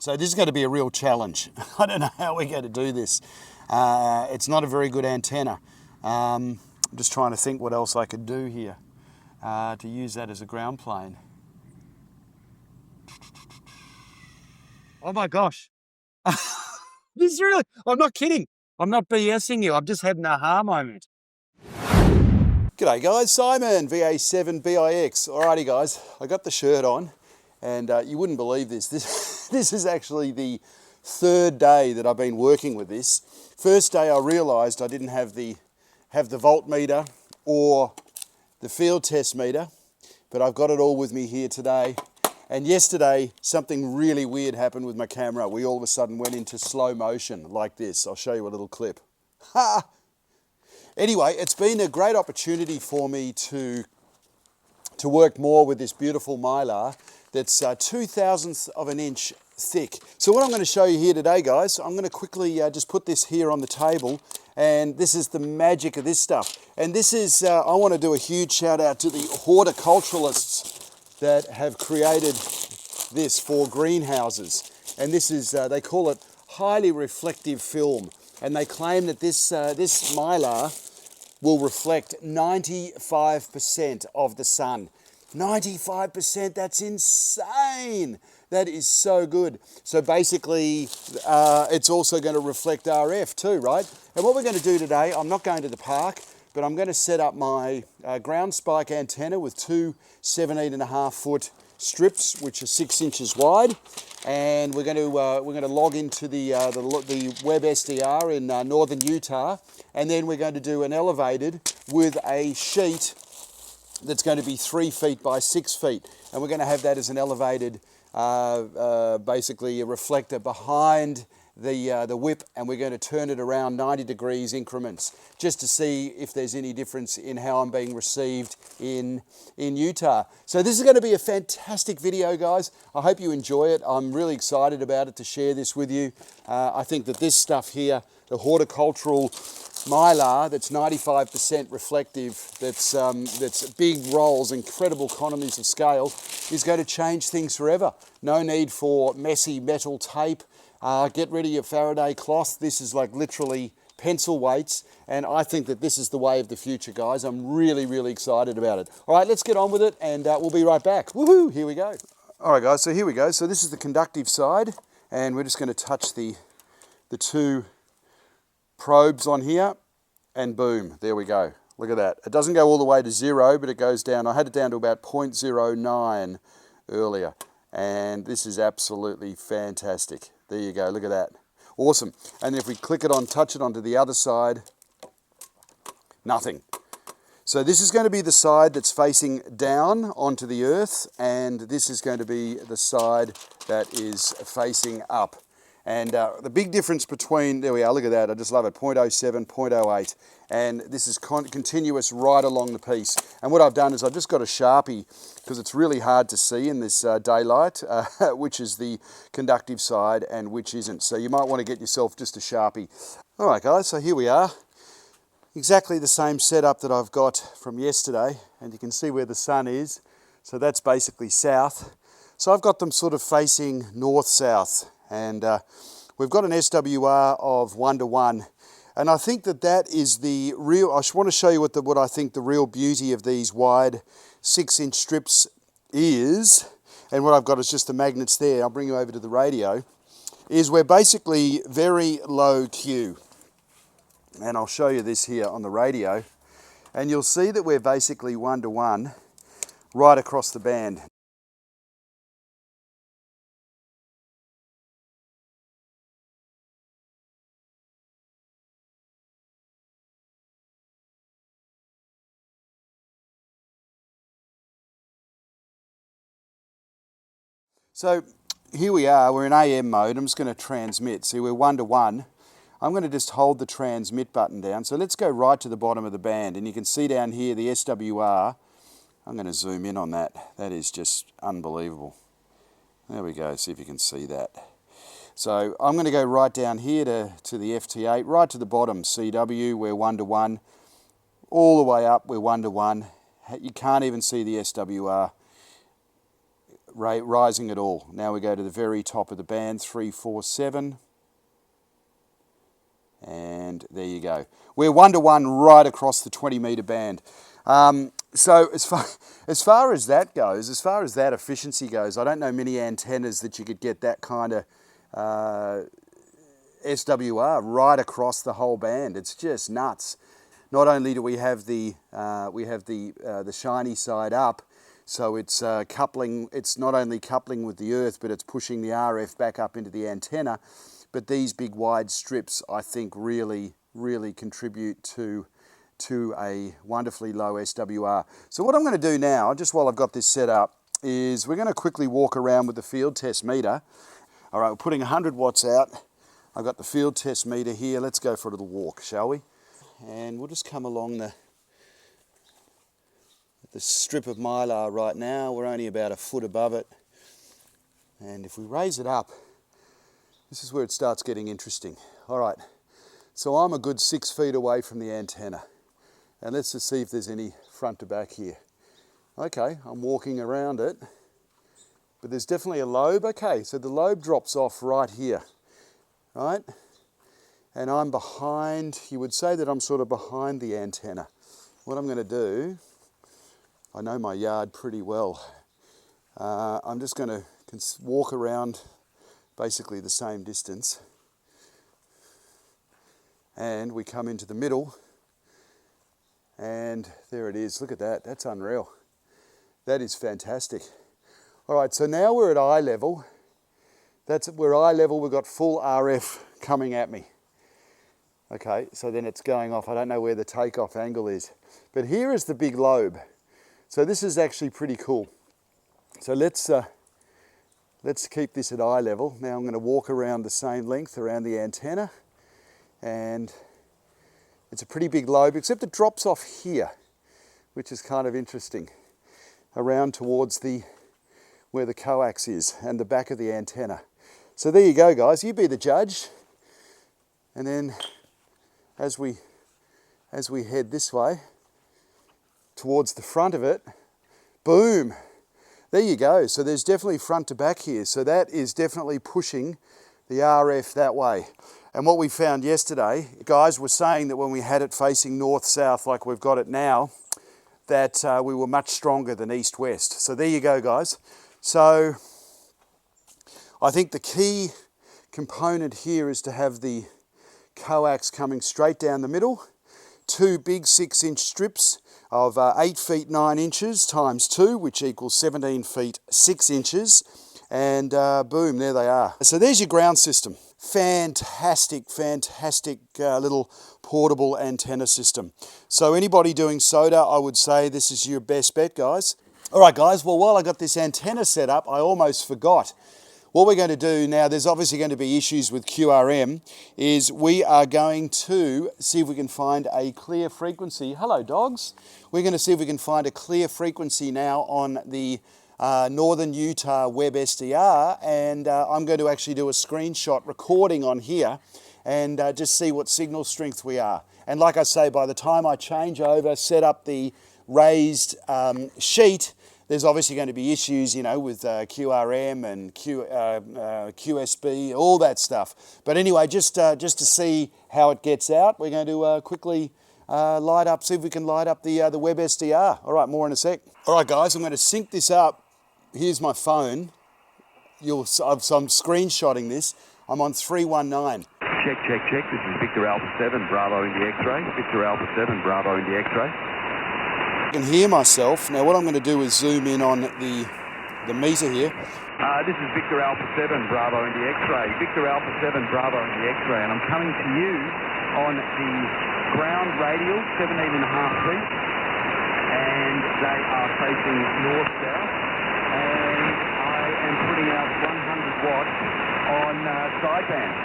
So this is going to be a real challenge. I don't know how we're going to do this. It's not a very good antenna. I'm just trying to think what else I could do here to use that as a ground plane. Oh my gosh. This is really, I'm not kidding. I'm not BSing you. I've just had an aha moment. G'day guys, Simon, VA7BIX. Alrighty guys, I got the shirt on and you wouldn't believe this. This is actually the third day that I've been working with this. First day I realised I didn't have the voltmeter or the field test meter, but I've got it all with me here today. And yesterday, something really weird happened with my camera. We all of a sudden went into slow motion like this. I'll show you a little clip. Ha! Anyway, it's been a great opportunity for me to work more with this beautiful Mylar that's 2/1000th of an inch thick. So what I'm going to show you here today, guys, I'm going to quickly just put this here on the table, and this is the magic of this stuff. And this is, I want to do a huge shout out to the horticulturalists that have created this for greenhouses. And this is, they call it highly reflective film. And they claim that this Mylar will reflect 95% of the sun. 95%, that's insane. That is so good. So basically, it's also going to reflect RF too, right? And what we're going to do today, I'm not going to the park, but I'm going to set up my ground spike antenna with two 17.5-foot strips, which are 6 inches wide, and we're going to log into the web SDR in northern Utah, and then we're going to do an elevated with a sheet that's going to be 3 feet by 6 feet, and we're going to have that as an elevated, basically a reflector behind the whip, and we're going to turn it around 90 degrees increments just to see if there's any difference in how I'm being received in Utah. So this is going to be a fantastic video, guys. I hope you enjoy it. I'm really excited about it to share this with you. I think that this stuff here, the horticultural Mylar that's 95% reflective, that's big rolls, incredible economies of scale, is going to change things forever. No need for messy metal tape. Get rid of your Faraday cloth. This is like literally pencil weights, and I think that this is the way of the future, guys. I'm really, really excited about it. All right, let's get on with it, and we'll be right back. Woohoo, here we go. All right, guys, so here we go. So this is the conductive side, and we're just going to touch the two probes on here, and boom, there we go. Look at that. It doesn't go all the way to 0, but it goes down. I had it down to about 0.09 earlier, and this is absolutely fantastic. There you go, look at that. Awesome. And if we click it on, touch it onto the other side, nothing. So this is going to be the side that's facing down onto the earth, and this is going to be the side that is facing up. And the big difference between, there we are, look at that, I just love it, 0.07, 0.08, and this is continuous right along the piece. And what I've done is I've just got a Sharpie, because it's really hard to see in this daylight, which is the conductive side and which isn't. So you might want to get yourself just a Sharpie. All right, guys, so here we are. Exactly the same setup that I've got from yesterday, and you can see where the sun is. So that's basically south. So I've got them sort of facing north-south. And we've got an SWR of 1:1, and I think that is the real. I want to show you what I think the real beauty of these wide 6-inch strips is. And what I've got is just the magnets there. I'll bring you over to the radio. Is we're basically very low Q, and I'll show you this here on the radio, and you'll see that we're basically 1:1 right across the band. So here we are, we're in AM mode. I'm just going to transmit. See, we're 1:1. I'm going to just hold the transmit button down. So let's go right to the bottom of the band, and you can see down here the SWR. I'm going to zoom in on that. That is just unbelievable. There we go, see if you can see that. So I'm going to go right down here to the FT8, right to the bottom, CW, we're 1:1. All the way up, we're 1:1. You can't even see the SWR. rising at all. Now we go to the very top of the band, 347. And there you go. We're 1-to-1 right across the 20-metre band. So as far as that goes, as far as that efficiency goes, I don't know many antennas that you could get that kind of SWR right across the whole band. It's just nuts. Not only do we have the shiny side up, so it's coupling. It's not only coupling with the earth, but it's pushing the RF back up into the antenna. But these big wide strips, I think, really contribute to a wonderfully low SWR. So what I'm going to do now, just while I've got this set up, is we're going to quickly walk around with the field test meter. All right, we're putting 100 watts out. I've got the field test meter here. Let's go for a little walk, shall we? And we'll just come along the strip of Mylar right now. We're only about a foot above it. And if we raise it up, this is where it starts getting interesting. All right, so I'm a good 6 feet away from the antenna. And let's just see if there's any front to back here. Okay, I'm walking around it, but there's definitely a lobe. Okay, so the lobe drops off right here, right? And I'm behind, you would say that I'm sort of behind the antenna. What I'm going to do, I know my yard pretty well. I'm just going to walk around basically the same distance, and we come into the middle, and there it is. Look at that. That's unreal. That is fantastic. All right, so now we're at eye level. We're eye level. We've got full RF coming at me. Okay, so then it's going off. I don't know where the takeoff angle is, but here is the big lobe. So this is actually pretty cool. So let's keep this at eye level. Now I'm going to walk around the same length around the antenna, and it's a pretty big lobe, except it drops off here, which is kind of interesting, around towards where the coax is and the back of the antenna. So there you go, guys. You be the judge. And then as we head this way towards the front of it, boom. There you go. So there's definitely front to back here. So that is definitely pushing the RF that way. And what we found yesterday, guys were saying that when we had it facing north-south like we've got it now, that we were much stronger than east-west. So there you go, guys. So I think the key component here is to have the coax coming straight down the middle, 2 big 6-inch strips of 8 feet 9 inches times 2, which equals 17 feet 6 inches, and boom, there they are. So there's your ground system. Fantastic little portable antenna system. So anybody doing SOTA, I would say this is your best bet, guys. All right, guys, well, while I got this antenna set up, I almost forgot. What we're going to do now, there's obviously going to be issues with QRM, is we are going to see if we can find a clear frequency. Hello, dogs. We're going to see if we can find a clear frequency now on the Northern Utah Web SDR, and I'm going to actually do a screenshot recording on here and just see what signal strength we are. And like I say, by the time I change over, set up the raised sheet, there's obviously going to be issues, you know, with QRM and QSB, all that stuff. But anyway, just to see how it gets out, we're going to quickly see if we can light up the Web SDR. All right, more in a sec. All right, guys, I'm going to sync this up. Here's my phone. So I'm screenshotting this. I'm on 319. Check. This is Victor Alpha 7, Bravo Indy X-ray. Victor Alpha 7, Bravo Indy X-ray. I can hear myself. Now what I'm going to do is zoom in on the meter here. This is Victor Alpha 7, Bravo Indy X-ray. Victor Alpha 7, Bravo Indy X-ray. And I'm coming to you on the ground radial, 17.5 feet. And they are facing north-south. And I am putting out 100 watts on sideband.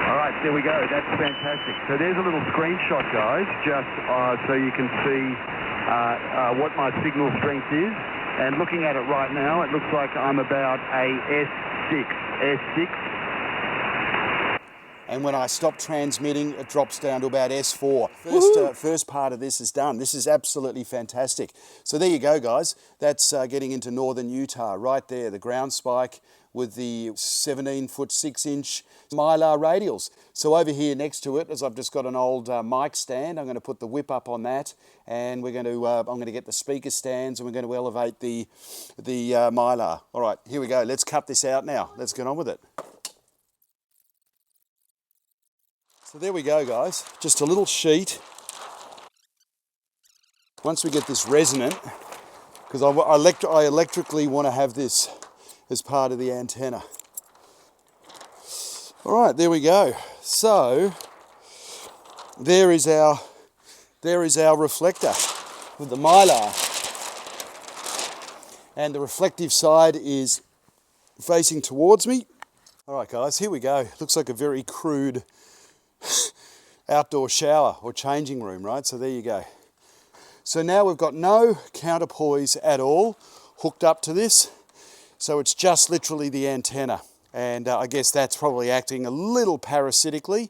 All right, there we go. That's fantastic. So there's a little screenshot, guys, just so you can see what my signal strength is. And looking at it right now, it looks like I'm about a S6. And when I stop transmitting, it drops down to about S4. First part of this is done. This is absolutely fantastic. So there you go, guys. That's getting into northern Utah right there, the ground spike with the 17-foot 6-inch Mylar radials. So over here next to it, as I've just got an old mic stand, I'm going to put the whip up on that, and we're going to I'm going to get the speaker stands, and we're going to elevate the Mylar. All right, here we go. Let's cut this out now. Let's get on with it. So there we go, guys. Just a little sheet. Once we get this resonant, because I electrically want to have this as part of the antenna. All right, there we go. So there is our reflector with the Mylar, and the reflective side is facing towards me. All right, guys, here we go. Looks like a very crude outdoor shower or changing room, right? So there you go. So now we've got no counterpoise at all hooked up to this. So it's just literally the antenna. And I guess that's probably acting a little parasitically.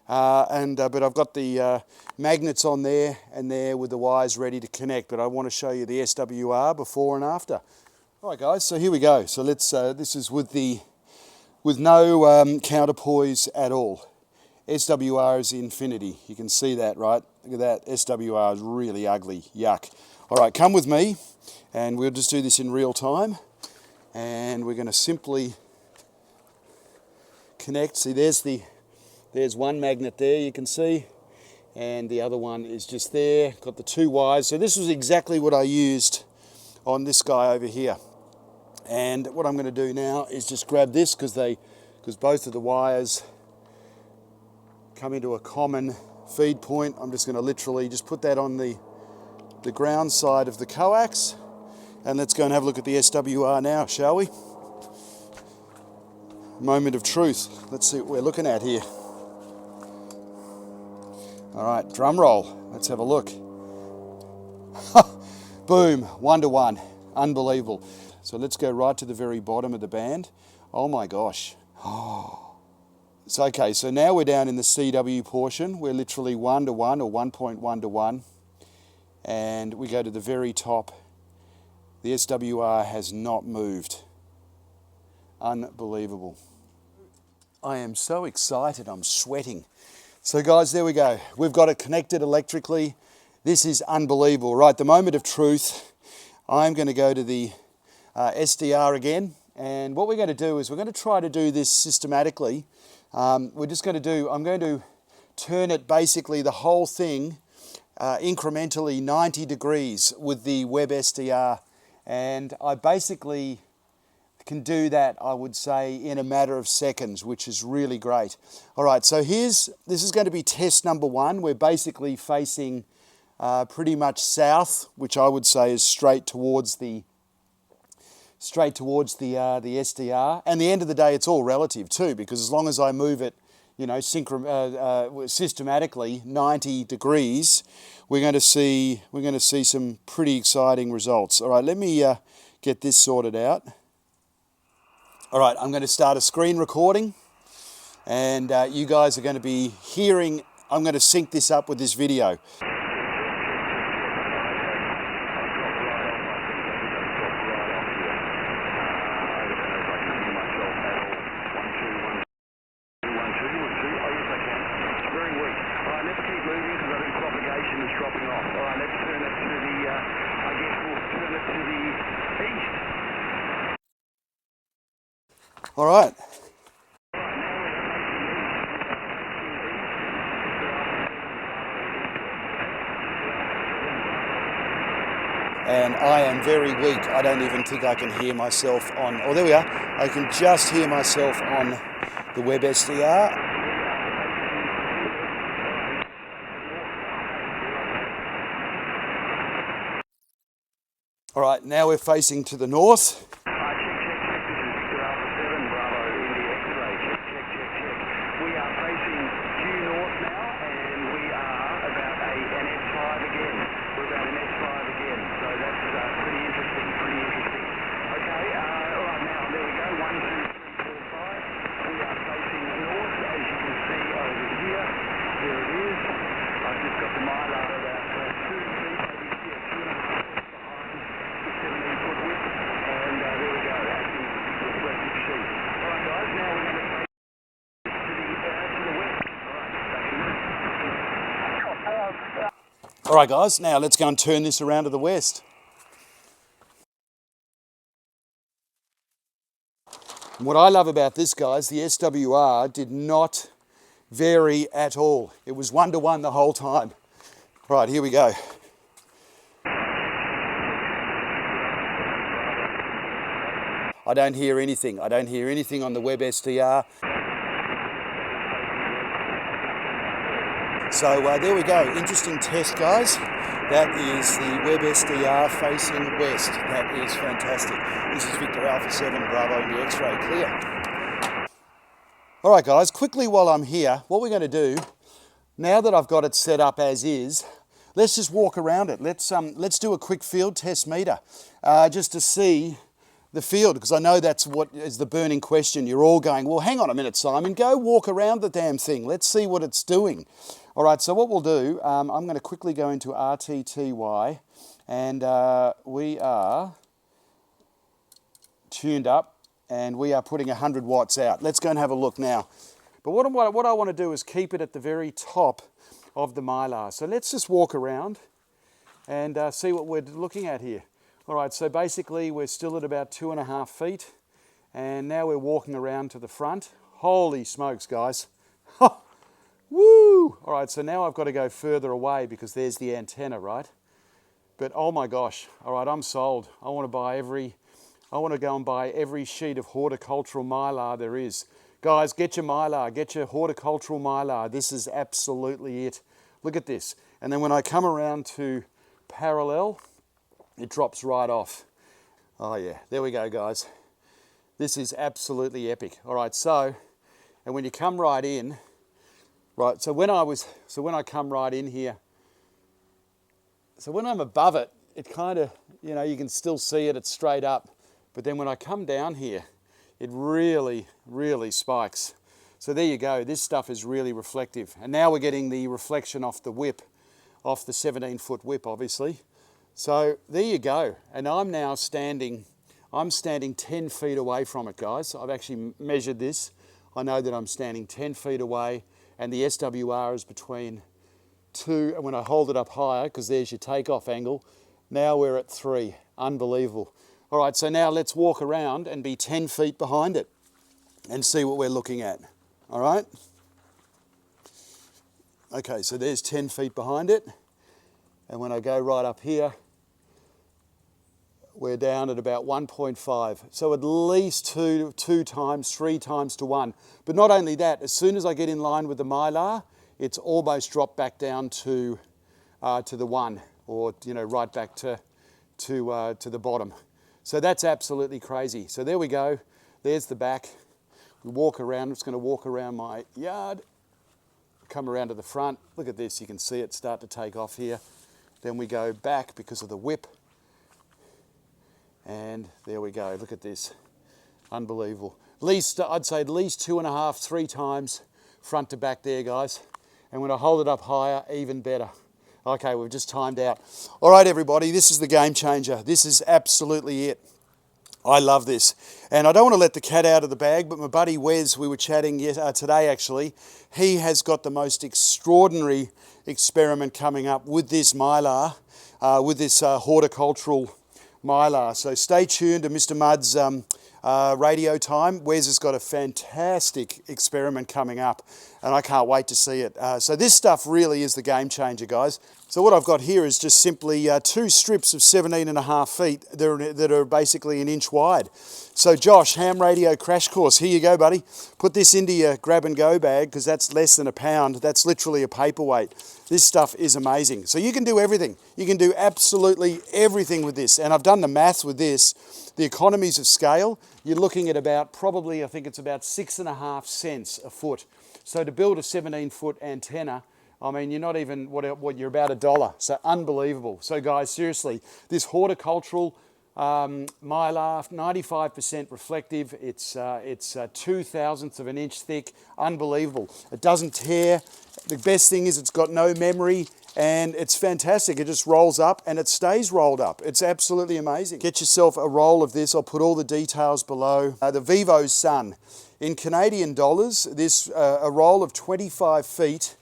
But I've got the magnets on there and there with the wires ready to connect. But I want to show you the SWR before and after. All right, guys, so here we go. So let's, this is with no counterpoise at all. SWR is infinity. You can see that, right? Look at that. SWR is really ugly. Yuck. All right, come with me, and we'll just do this in real time. And we're going to simply connect. See, there's one magnet there, you can see, and the other one is just there. Got the two wires. So this was exactly what I used on this guy over here. And what I'm going to do now is just grab this because both of the wires come into a common feed point. I'm just going to literally just put that on the ground side of the coax, and let's go and have a look at the SWR now, shall we? Moment of truth. Let's see what we're looking at here. All right, drum roll. Let's have a look. Boom, 1-to-1. Unbelievable. So let's go right to the very bottom of the band. Oh my gosh. So, okay, so now we're down in the CW portion. We're literally 1-to-1 or 1.1-to-1. And we go to the very top. The SWR has not moved. Unbelievable. I am so excited, I'm sweating. So guys, there we go. We've got it connected electrically. This is unbelievable. Right, the moment of truth. I'm going to go to the SDR again. And what we're going to do is we're going to try to do this systematically. I'm going to turn it basically the whole thing incrementally 90 degrees with the Web SDR, and I basically can do that, I would say, in a matter of seconds, which is really great. All right, so this is going to be test number one. We're basically facing pretty much south, which I would say is straight towards the SDR. And at the end of the day, it's all relative too, because as long as I move it, systematically 90 degrees, we're going to see some pretty exciting results. All right, let me get this sorted out. All right, I'm going to start a screen recording, and you guys are going to be hearing. I'm going to sync this up with this video. All right. And I am very weak. I don't even think I can hear myself on, oh, there we are. I can just hear myself on the Web SDR. All right, now we're facing to the north. Right now, there we go, 1, 2, 3, 4, 5. We are facing north, as you can see. All right, guys, now let's go and turn this around to the west. And what I love about this, guys, the SWR did not vary at all. It was 1-to-1 the whole time. Right, here we go. I don't hear anything. I don't hear anything on the web SDR. So there we go. Interesting test, guys. That is the web SDR facing west. That is fantastic. This is Victor Alpha 7 Bravo in the X-ray clear. All right, guys, quickly while I'm here, what we're going to do, now that I've got it set up as is, let's just walk around it. Let's do a quick field test meter just to see the field, because I know that's what is the burning question. You're all going, well, hang on a minute, Simon, go walk around the damn thing. Let's see what it's doing. All right, so what we'll do, I'm going to quickly go into RTTY, and we are tuned up, and we are putting 100 watts out. Let's go and have a look now. But what I want to do is keep it at the very top of the Mylar. So let's just walk around and see what we're looking at here. All right, so basically we're still at about 2.5 feet, and now we're walking around to the front. Holy smokes, guys. Woo! All right, so now I've got to go further away because there's the antenna, right? But oh my gosh, all right, I'm sold. I want to go and buy every sheet of horticultural Mylar there is. Guys, get your Mylar, get your horticultural Mylar. This is absolutely it. Look at this. And then when I come around to parallel, it drops right off. Oh yeah, there we go, guys. This is absolutely epic. All right, so, and when you come right in, right, so when I come right in here, so when I'm above it, it kind of, you know, you can still see it, it's straight up. But then when I come down here, it really, really spikes. So there you go, this stuff is really reflective. And now we're getting the reflection off the whip, off the 17-foot whip, obviously. So there you go, and I'm now standing 10 feet away from it, guys. I've actually measured this. I know that I'm standing 10 feet away, and the SWR is between 2, and when I hold it up higher, because there's your takeoff angle, now we're at 3. Unbelievable. All right, so now let's walk around and be 10 feet behind it and see what we're looking at. All right? Okay, so there's 10 feet behind it, and when I go right up here, we're down at about 1.5. So at least 2 times, 3 times to 1. But not only that, as soon as I get in line with the Mylar, it's almost dropped back down to the 1, or you know, right back to the bottom. So that's absolutely crazy. So there we go. There's the back. We walk around. I'm just going to walk around my yard. Come around to the front. Look at this. You can see it start to take off here. Then we go back because of the whip. And there we go, look at this, unbelievable. I'd say at least 2.5, 3 times front to back there, guys. And when I hold it up higher, even better. Okay, we've just timed out. All right, everybody, this is the game changer. This is absolutely it. I love this. And I don't want to let the cat out of the bag, but my buddy Wes, we were chatting today actually, he has got the most extraordinary experiment coming up with this Mylar, with this horticultural Mylar. So stay tuned to Mr. Mudd's radio time. Wes has got a fantastic experiment coming up, and I can't wait to see it. So this stuff really is the game changer, guys. So what I've got here is just simply 2 strips of 17.5 feet that are basically 1 inch wide. So Josh, ham radio crash course, here you go, buddy. Put this into your grab and go bag, because that's less than a pound. That's literally a paperweight. This stuff is amazing. So you can do everything. You can do absolutely everything with this. And I've done the maths with this. The economies of scale, you're looking at about probably, I think it's about 6.5 cents a foot. So to build a 17-foot antenna, I mean, you're not even, you're about $1. So unbelievable. So guys, seriously, this horticultural Mylar, 95% reflective. It's 2/1000th of an inch thick. Unbelievable. It doesn't tear. The best thing is it's got no memory, and it's fantastic. It just rolls up and it stays rolled up. It's absolutely amazing. Get yourself a roll of this. I'll put all the details below. The Vivo Sun. In Canadian dollars, this a roll of 25 feet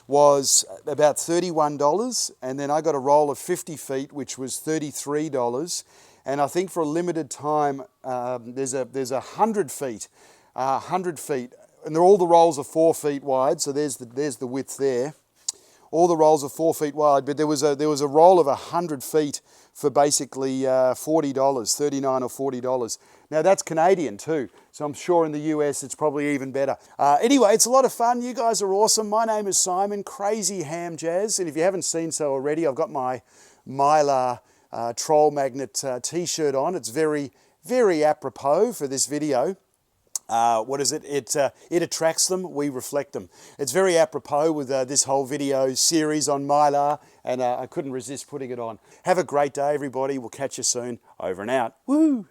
was about $31, and then I got a roll of 50 feet, which was $33. And I think for a limited time, there's 100 feet, 100 feet, and all the rolls are 4 feet wide. So there's the width there. All the rolls are 4 feet wide, but there was a roll of 100 feet for basically $40, $39 or $40. Now that's Canadian too, so I'm sure in the US it's probably even better. Anyway, it's a lot of fun. You guys are awesome. My name is Simon, Crazy Ham Jazz, and if you haven't seen so already, I've got my Mylar troll magnet t-shirt on. It's very, very apropos for this video. What is it? It attracts them, we reflect them. It's very apropos with this whole video series on Mylar, and I couldn't resist putting it on. Have a great day, everybody. We'll catch you soon. Over and out. Woo!